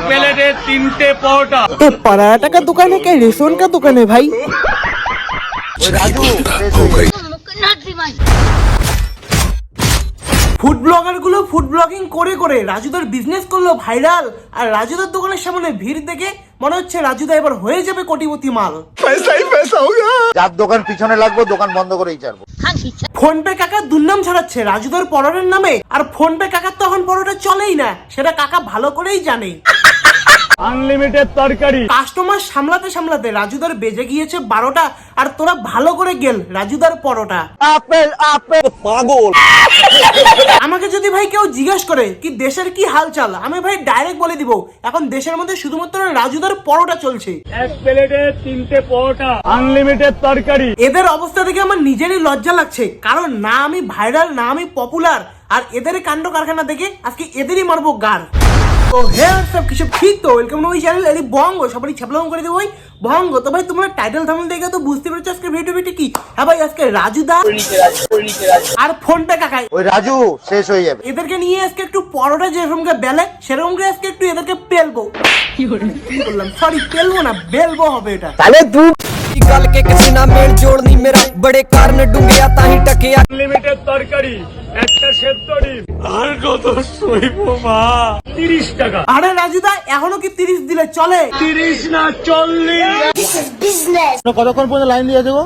প্লেটে 3টে পরোটা। पराठा का दुकान है क्या रेस्टोरेंट का दुकान है भाई? ফুড ব্লগার গুলো ফুড ব্লগিং করে করে রাজুদার বিজনেস করলো ভাইরাল, আর রাজুদার দোকানের সামনে ভিড় দেখে মনে হচ্ছে রাজুদা এবার হয়ে যাবে কোটিপতি মাল। যার দোকান পিছনে লাগবো দোকান বন্ধ করেই ছাড়বো। ফোন পে কাকা দুর্নাম ছড়াচ্ছে রাজুদার পরোটার নামে, আর ফোন পে কাকার তখন পরোটা চলেই না, সেটা কাকা ভালো করেই জানে। আনলিমিটেড তরকারি। কাস্টমার সামলাতে সামলাতে রাজুদার বেজে গিয়েছে 12টা, আর তোরা ভালো করে গেল রাজুদার পরোটা। আপেল আপেল পাগল। আমাকে যদি ভাই কেউ জিজ্ঞেস করে কি দেশের কি হালচাল, আমি ভাই ডাইরেক্ট বলে দিব এখন দেশের মধ্যে শুধুমাত্র রাজুদার পরোটা চলছে। এক প্লেটে 3টে পরোটা, আনলিমিটেড তরকারি। এদের অবস্থা দেখে আমার নিজেরই লজ্জা লাগছে, কারণ না আমি ভাইরাল না আমি পপুলার, আর এদের কাণ্ড কারখানা দেখে আজকে এদেরই মারবো গার। তো হ্যাঁ সব কিছু ঠিক তো, ওয়েলকাম টু মাই চ্যানেল এরি বঙ্গ, সবাই ছাপলাম করে দেবো ভঙ্গ। তো ভাই তোমরা টাইটেল থাম্বনেল দেখে তো বুঝতে পেরেছো আজকে ভিডিওটি কি। হ্যাঁ ভাই আজকে রাজুদা আর ফোন পে কাকাই ওই রাজু শেষ হয়ে যাবে। এদেরকে নিয়ে আজকে একটু পরোটা যেরকম বেলে সেরকম করে আজকে একটু এদেরকে পেলবো। কি বললাম, সরি পেলবো না বেলবো হবে এটা। তাহলে তুই गल के किसी ना मेल जोड़नी मेरा बड़े कारण डूंगे ताही टके। আনলিমিটেড তরকারি, একটা সেদ্ধ ডিম। আর কত সইবো মা? 30 টাকা। আরে রাজুদা এখনো কি 30 দিলে চলে? 30 না 40। কতক্ষণ পর্যন্ত লাইন দিয়ে আছে গো?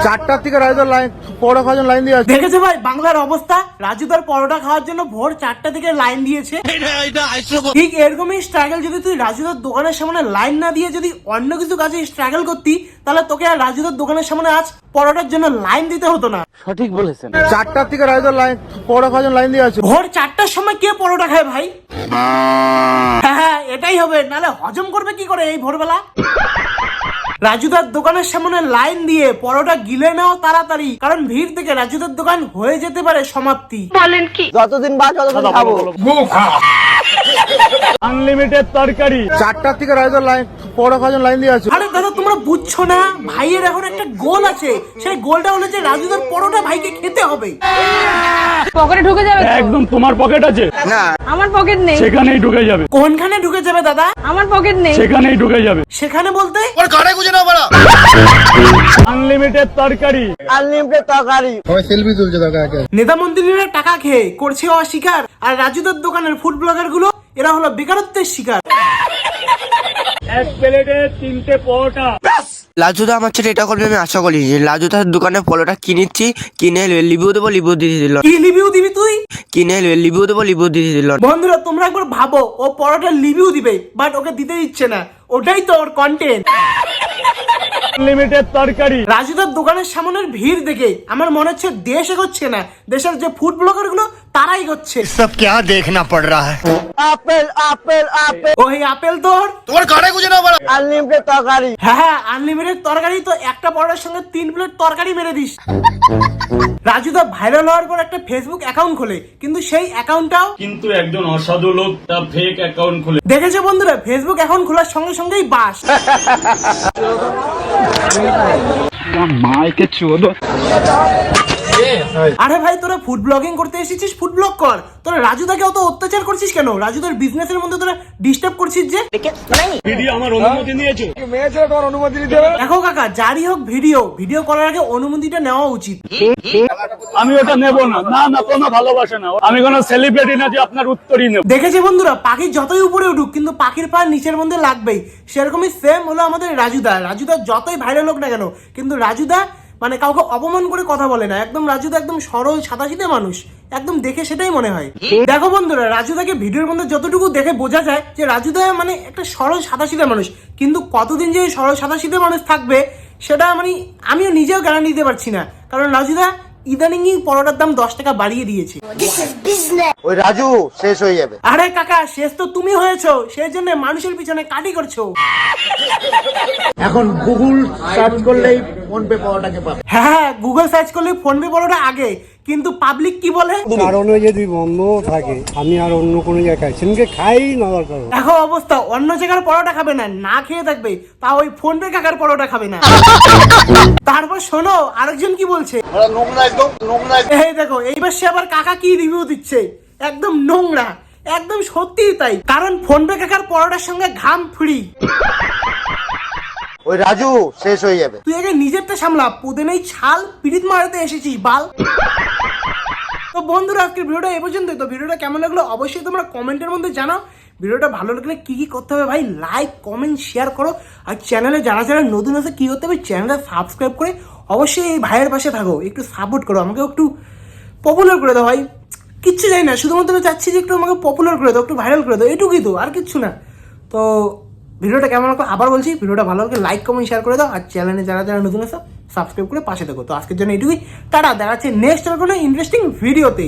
চারটার থেকে রাজুদার লাইন পরোটা খাওয়ার জন্য লাইন দিয়ে আছে। দেখেছো ভাই বাংলার অবস্থা, রাজুদার পরোটা খাওয়ার জন্য ভোর 4টা থেকে লাইন দিয়েছে। ঠিক এরকমই স্ট্রাগল যদি তুই রাজুদার দোকানের সামনে লাইন না দিয়ে যদি অন্য কিছু কাজে স্ট্রাগল করতি, তাহলে তোকে আর রাজুদার দোকানের সামনে আজ পরোটার জন্য লাইন দিতে হতো না। সঠিক বলেছেন। চারটার থেকে রাজুদার লাইন পরোটা খাওয়ার জন্য লাইন দিয়ে আছে। ভোর 4টার সময় কে পরোটা খায় ভাই? হ্যাঁ এটাই হবে, নাহলে হজম করবে কি করে এই ভোরবেলা? রাজুদার দোকানের সামনে লাইন দিয়ে পরোটা গিলে নাও তাড়াতাড়ি, কারণ ভিড় থেকে রাজুদার দোকান হয়ে যেতে পারে সমাপ্তি। বলেন কি? যতদিন বাদ ততদিন খাবো। আনলিমিটেড তরকারি। চারটার থেকে রাজুদার লাইন পরোটা খাওয়ার জন্য লাইন দিয়ে আছে। আরে দাদা তোমরা বুঝছো না, ভাইয়ের এখন একটা গোল আছে, সেই গোলটা হলো যে রাজুদার পরোটা ভাইকে খেতে হবে। পকেটে ঢুকে যাবে তো? একদম তোমার পকেট আছে? না আমার পকেট নেই। সেখানেই ঢুকে যাবে। কোনখানে ঢুকে যাবে দাদা? আমার পকেট নেই। সেখানেই ঢুকে যাবে। সেখানে বলতে আনলিমিটেড তরকারি। আনলিমিটেড তরকারি। সবাই সেলফি তুলছে দেখা একে। নেতা মন্ত্রীরা টাকা খেয়ে করছে অস্বীকার, আর রাজুদার দোকানের ফুড ব্লগার গুলো এরা হলো বেকারত্বের শিকার। এক প্লেটে 3টে পরোটা। লাজুদা আমার ছেলে এটা করবে আমি আশা করিনি। লাজুদার দোকানে পলোটা কিনেছি, কিনে লিবু দেবো লিবু দিয়ে দিল, কি রিভিউ দিবি তুই? কিনে লিবু দেবো লিবু দিয়ে দিল। বন্ধুরা তোমরা একবার ভাবো, ও পরোটার রিভিউ দিবে বাট ওকে দিতে দিচ্ছে না, ওটাই তো ওর কন্টেন্ট। আনলিমিটেড তরকারি। রাজুদার দোকানের সামনের ভিড় দেখে আমার মনে হচ্ছে দেশ এগোচ্ছে না, দেশের যে ফুড ব্লগার গুলো তারাই এগোচ্ছে। সব क्या देखना पड़ रहा है। Apple apple apple. ওই আপেল তোর তোমার গাড়ি গুজে না বড়। আনলিমিটেড তরকারি। হ্যাঁ আনলিমিটেড তরকারি তো একটা পরোটার সঙ্গে 3 প্লেট তরকারি মেরে দিস। রাজুদা ভাইরাল হওয়ার পর একটা ফেসবুক অ্যাকাউন্ট খোলে, কিন্তু সেই অ্যাকাউন্টটাও কিন্তু একজন অসাধু লোক তার ফেক অ্যাকাউন্ট খুলে। দেখেছো বন্ধুরা, ফেসবুক অ্যাকাউন্ট খোলার সঙ্গে সঙ্গেই বাস। মাইকে চোদো। আরে ভাই তোরা ফুড ব্লগিং করতে এসেছিস, ফুড ব্লগ কর। তোরা রাজুদাকে অত অত্যাচার করছিস কেন? রাজুদার বিজনেসের মধ্যে তোরা ডিস্টার্ব করছিস যে। ভিডিও আমার অনুমতি নিয়েছো? দেখো কাকা, যারই হোক ভিডিও করার আগে অনুমতিটা নেওয়া উচিত। আমি ওটা নেব না। না না কোনো ভালোবাসে না। আমি কোনো সেলিব্রিটি না যে আপনার উত্তরই নেব। দেখেছি বন্ধুরা, পাখি যতই উপরে উঠুক কিন্তু পাখির পা নিচের মধ্যে লাগবেই। সেরকমই সেম হলো আমাদের রাজুদা। রাজুদা যতই ভাইরাল হোক না কেন, কিন্তু রাজুদা মানে কাউকে অপমান করে কথা বলে না। একদম রাজুদা একদম সরল সাদাসিধে মানুষ, একদম দেখে সেটাই মনে হয়। দেখো বন্ধুরা, রাজুদাকে ভিডিওর মধ্যে যতটুকু দেখে বোঝা যায় যে রাজুদা মানে একটা সরল সাদাসিধে মানুষ, কিন্তু কতদিন যে সরল সাদাসিধে মানুষ থাকবে সেটা মানে আমিও নিজেও গ্যারান্টি দিতে পারছি না, কারণ রাজুদা ইদানিংই পরোটার দাম 10 টাকা বাড়িয়ে দিয়েছে। ওই রাজু শেষ হয়ে যাবে। আরে কাকা, শেষ তো তুমি হয়েছো, সেই জন্য মানুষের পিছনে কাটি করছো। এখন গুগল সার্চ করলেই ফোন পে পরোটাকে পাবে। হ্যাঁ গুগল সার্চ করলে ফোন পে পরোটা আগে, কিন্তু পাবলিক কি বলে? কারণে যদি বন্ধ থাকে আমি আর অন্য কোনো জায়গায় সেদিনকে খাই না দরকার। দেখো অবস্থা, অন্য জায়গার পরোটা খাবে না, না খেয়ে থাকবে, তা ওই ফোন পে কাকার পরোটা খাবে না। তারপর শোনো আরেকজন কি বলছে। নোংরা একদম নোংরা। এই দেখো এইবার সে আবার কাকা কি রিভিউ দিচ্ছে, একদম নোংরা, একদম সত্যিই তাই, কারণ ফোন পে কাকার পরোটার সঙ্গে ঘাম ফ্রি। ওই রাজু শেষ হয়ে যাবে। তুই আগে নিজেরটা সামলা, পুদে নেই ছাল, পিড়িত মারাতে এসেছিস বাল। তো বন্ধুরা আজকের ভিডিওটা এ পর্যন্তই। তো ভিডিওটা কেমন লাগলো অবশ্যই তোমরা কমেন্টের মধ্যে জানাও। ভিডিওটা ভালো লাগলে কি কি করতে হবে ভাই, লাইক কমেন্ট শেয়ার করো। আর চ্যানেলে যারা যারা নতুন আছে কি করতে হবে, চ্যানেলটা সাবস্ক্রাইব করে অবশ্যই এই ভাইয়ের পাশে থাকো, একটু সাপোর্ট করো, আমাকে একটু পপুলার করে দাও ভাই। কিচ্ছু চাই না, শুধুমাত্র চাচ্ছি যে একটু আমাকে পপুলার করে দাও, একটু ভাইরাল করে দাও, এটুকুই তো, আর কিচ্ছু না। তো ভিডিওটা কেমন লাগলো আবার বলছি, ভিডিওটা ভালো লাগলে লাইক কমেন্ট শেয়ার করে দাও। আর চ্যানেলে যারা যারা নতুন আছে সাবস্ক্রাইব করে পাশে থাকো। তো আজকের জন্য এটুকুই, টাটা, দেখা যাচ্ছে নেক্সট কোনো ইন্টারেস্টিং ভিডিওতে।